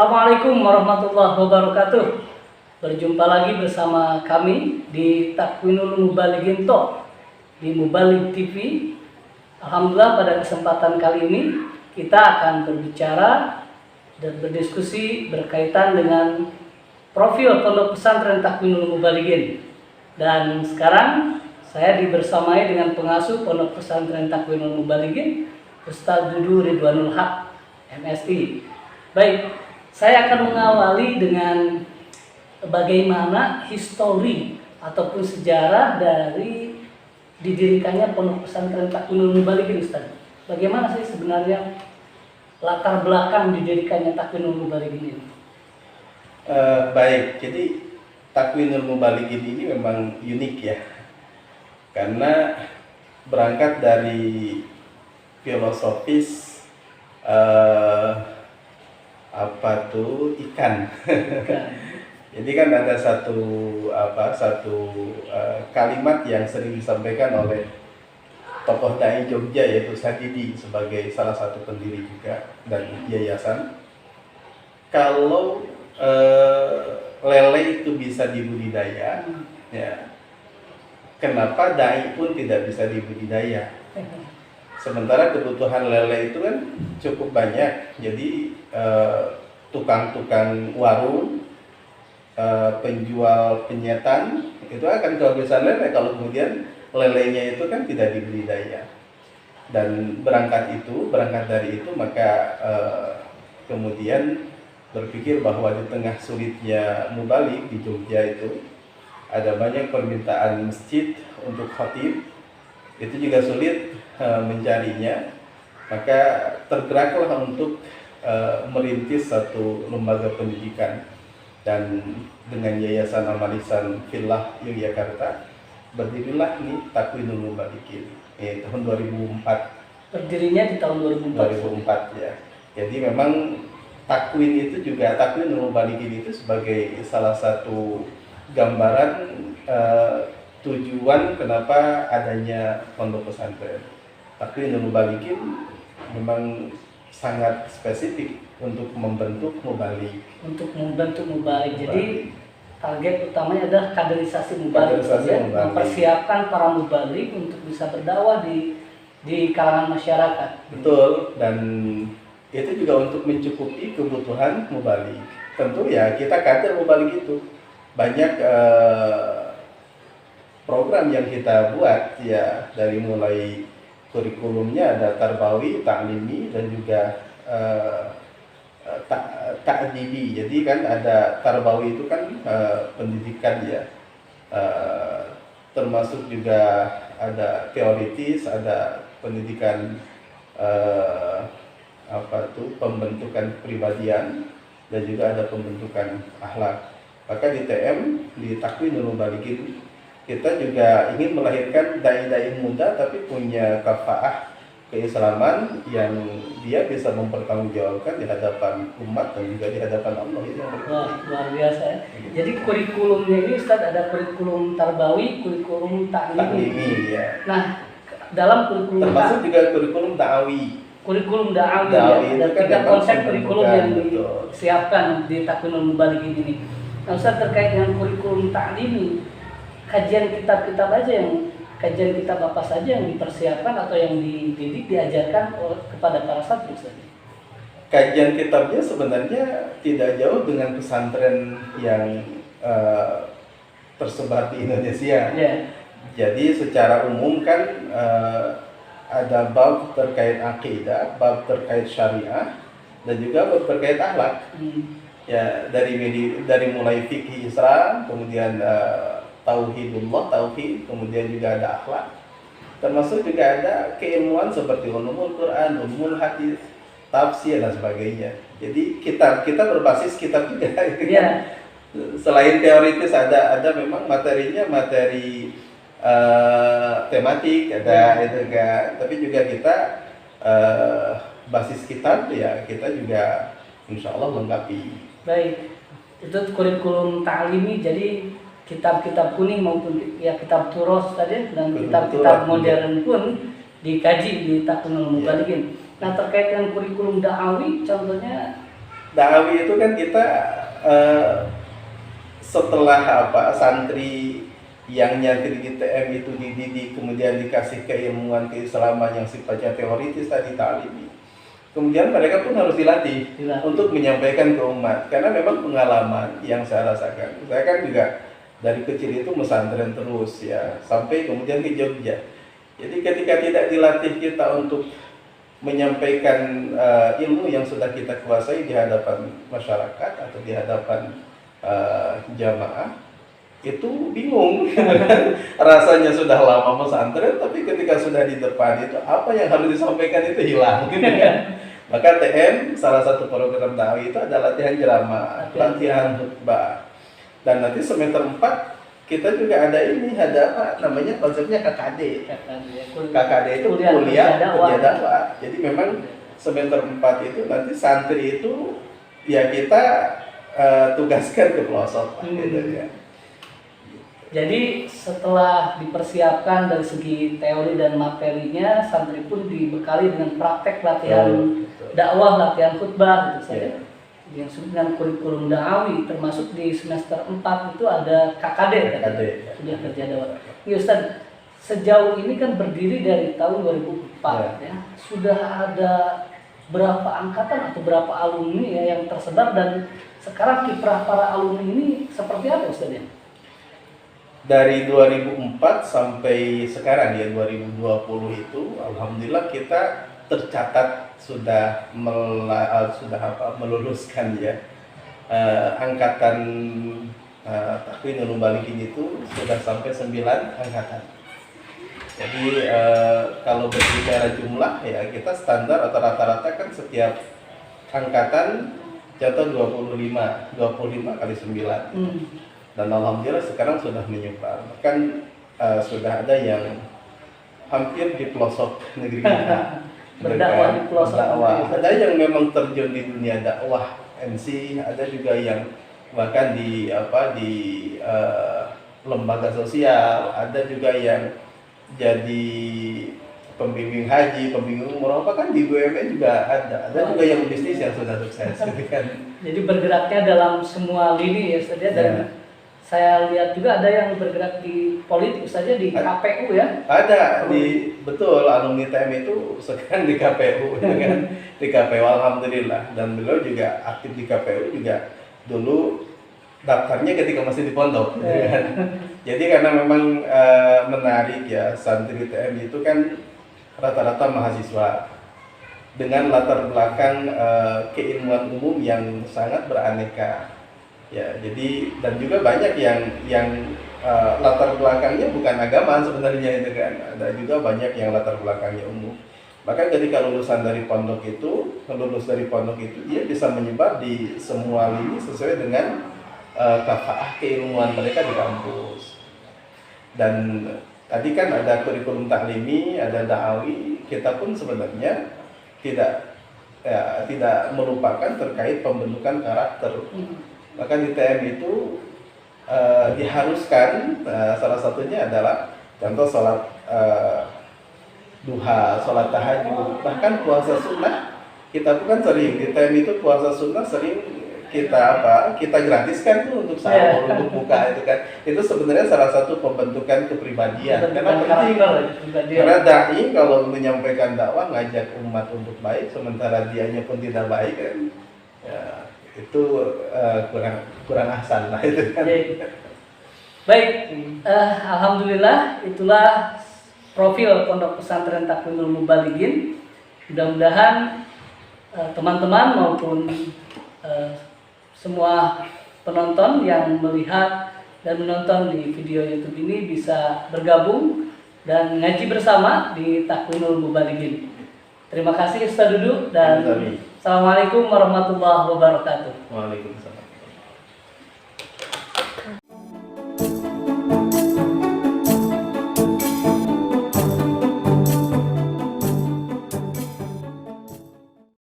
Assalamualaikum warahmatullahi wabarakatuh. Berjumpa lagi bersama kami di Takwinul Mubalighin Talk di Mubaligh TV. Alhamdulillah pada kesempatan kali ini kita akan berbicara dan berdiskusi berkaitan dengan profil Pondok Pesantren Takwinul Mubalighin. Dan sekarang saya dibersamai dengan pengasuh Pondok Pesantren Takwinul Mubalighin, Ustaz Dudu Ridwanul Haq, MSI. Baik, saya akan mengawali dengan bagaimana histori ataupun sejarah dari didirikannya Pondok Pesantren Takwinul Mubalighin, Ustaz. Bagaimana sih sebenarnya latar belakang didirikannya Takwinul Mubalighin ini? Baik, jadi Takwinul Mubalighin ini memang unik ya, karena berangkat dari filosofis ikan. Jadi kan ada satu kalimat yang sering disampaikan oleh tokoh dai Jogja, yaitu Sadidi sebagai salah satu pendiri juga dan yayasan. Kalau lele itu bisa dibudidaya, ya, kenapa dai pun tidak bisa dibudidaya? Sementara kebutuhan lele itu kan cukup banyak, jadi tukang-tukang warung, penjual penyetan itu akan kehabisan lele kalau kemudian lelenya itu kan tidak dibudidaya. Dan berangkat dari itu maka kemudian berpikir bahwa di tengah sulitnya mubaligh di Jogja itu ada banyak permintaan masjid untuk khatib, itu juga sulit mencarinya, maka tergeraklah untuk merintis satu lembaga pendidikan, dan dengan Yayasan Al-Malisan Fillah Yogyakarta berdirilah nih Takwinul Mubalighin tahun 2004. Berdirinya di tahun 2004 ya. Jadi memang Takwinul Mubalighin itu sebagai salah satu gambaran tujuan kenapa adanya pondok pesantren. Takwinul Mubalighin memang sangat spesifik untuk membentuk mubaligh. Jadi target utamanya adalah kaderisasi mubaligh, mempersiapkan para mubaligh untuk bisa berdakwah di kalangan masyarakat. Betul, dan itu juga untuk mencukupi kebutuhan mubaligh. Tentu ya kita kader mubaligh itu banyak program yang kita buat ya, dari mulai kurikulumnya ada tarbawi, ta'limi, dan juga ta'dibi. Jadi kan ada tarbawi itu kan pendidikan ya, termasuk juga ada teoritis, ada pendidikan pembentukan kepribadian, dan juga ada pembentukan akhlak. Maka di TM, di Takwinul Mubalighin, kita juga ingin melahirkan dai-dai muda tapi punya kafaah keislaman yang dia bisa mempertanggungjawabkan di hadapan umat dan juga di hadapan Allah. Wah, luar biasa ya. Jadi kurikulumnya ini, Ustaz, ada kurikulum tarbawi, kurikulum ta'limi ya. Nah, dalam kurikulum termasuk juga kurikulum da'awi. Kurikulum da'awi ya. Ada 3 konsep kurikulum yang disiapkan di Takwinul Mubalighin ini. Nah, Ustaz, terkait dengan kurikulum ta'limi, kajian kitab-kitab aja kajian kitab apa saja yang dipersiapkan atau yang dididik, diajarkan kepada para santri? Kajian kitabnya sebenarnya tidak jauh dengan pesantren yang tersebar di Indonesia. Yeah. Jadi secara umum kan ada bab terkait akidah, bab terkait syariah, dan juga bab terkait akhlak. Ya, dari mulai fikih Islam, kemudian tauhid, kemudian juga ada akhlak, termasuk juga ada keilmuan seperti ulumul Quran, ulumul hadis, tafsir, dan sebagainya. Jadi kita berbasis kitab juga. Yeah. Selain teoritis ada memang materinya materi tematik ada itu kan, tapi juga kita basis kitab ya, kita juga insya Allah lengkapi. Baik, itu kurikulum ta'limi, jadi kitab-kitab kuning maupun ya kitab turos tadi dan kitab-kitab modern pun dikaji di Takwinul Mubalighin. Nah, terkait dengan kurikulum da'awi, contohnya Da'awi itu kan kita setelah santri yang nyantri di TM itu dididik, kemudian dikasih keilmuan keislaman yang sifatnya teoritis tadi, ta'limi. Kemudian mereka pun harus dilatih untuk menyampaikan ke umat, karena memang pengalaman yang saya rasakan. Saya kan juga dari kecil itu pesantren terus ya, sampai kemudian ke Jogja. Jadi ketika tidak dilatih kita untuk menyampaikan ilmu yang sudah kita kuasai di hadapan masyarakat atau di hadapan jamaah, itu bingung. Rasanya sudah lama pesantren, tapi ketika sudah di depan itu apa yang harus disampaikan itu hilang gitu kan. Maka TM salah satu program dakwah itu ada latihan ceramah, latihan khutbah. Dan nanti semester 4 kita juga ada apa namanya, konsepnya KKD. KKD itu kuliah kerja dakwah. Jadi memang semester 4 itu nanti santri itu ya kita tugaskan ke pelosok gitu ya. Jadi setelah dipersiapkan dari segi teori dan materinya, santri pun dibekali dengan praktek latihan dakwah, latihan khutbah gitu saja. Yang disebut dengan kurikulum da'awi, termasuk di semester 4 itu ada KKD. Sudah kerja dakwah. Ya Ustaz, sejauh ini kan berdiri dari tahun 2004 ya. Sudah ada berapa angkatan atau berapa alumni ya yang tersebar, dan sekarang kiprah para alumni ini seperti apa Ustaz ya? Dari 2004 sampai sekarang ya 2020 itu alhamdulillah kita tercatat sudah meluluskan ya angkatan Takwinul Mubalighine itu sudah sampai 9 angkatan. Jadi kalau berbicara jumlah ya kita standar atau rata-rata kan setiap angkatan contoh 25 kali 9. Dan alhamdulillah sekarang sudah menyebar, bahkan sudah ada yang hampir di pelosok negeri kita berdakwah di pelosok. Ada yang memang terjun di dunia dakwah MC, ada juga yang bahkan di lembaga sosial, ada juga yang jadi pembimbing haji, pembimbing umroh, bahkan di BUMN juga ada juga yang bisnis yang sudah sukses gitu kan. Jadi bergeraknya dalam semua lini ya Ustaz ya, dan saya lihat juga ada yang bergerak di politik saja, di KPU ya. Ada betul, alumni TM itu sekarang di KPU kan, di KPU alhamdulillah, dan beliau juga aktif di KPU juga dulu daftarnya ketika masih di pondok kan. Jadi karena memang menarik ya, santri TM itu kan rata-rata mahasiswa dengan latar belakang keilmuan umum yang sangat beraneka. Ya, jadi dan juga banyak yang latar belakangnya bukan agama sebenarnya itu kan. Ada juga banyak yang latar belakangnya umum. Maka ketika lulus dari pondok itu, dia bisa menyebar di semua lini sesuai dengan kafaah keilmuan mereka di kampus. Dan tadi kan ada kurikulum taklimi, ada da'awi. Kita pun sebenarnya tidak melupakan terkait pembentukan karakter. Maka di TM itu diharuskan, salah satunya adalah contoh sholat duha, sholat tahajud, bahkan puasa sunnah. Kita pun kan sering di TM itu puasa sunnah sering kita gratiskan tuh untuk sahur, untuk buka itu kan. Itu sebenarnya salah satu pembentukan kepribadian. Karena penting, karena dai kalau menyampaikan dakwah ngajak umat untuk baik, sementara dianya pun tidak baik kan. Ya, itu kurang ahsan lah itu kan. Baik, alhamdulillah itulah profil Pondok Pesantren Takwinul Mubalighine. Mudah-mudahan teman-teman maupun semua penonton yang melihat dan menonton di video YouTube ini bisa bergabung dan ngaji bersama di Takwinul Mubalighine. Terima kasih Ustaz Dudu dan Assalamualaikum warahmatullahi wabarakatuh. Waalaikumsalam.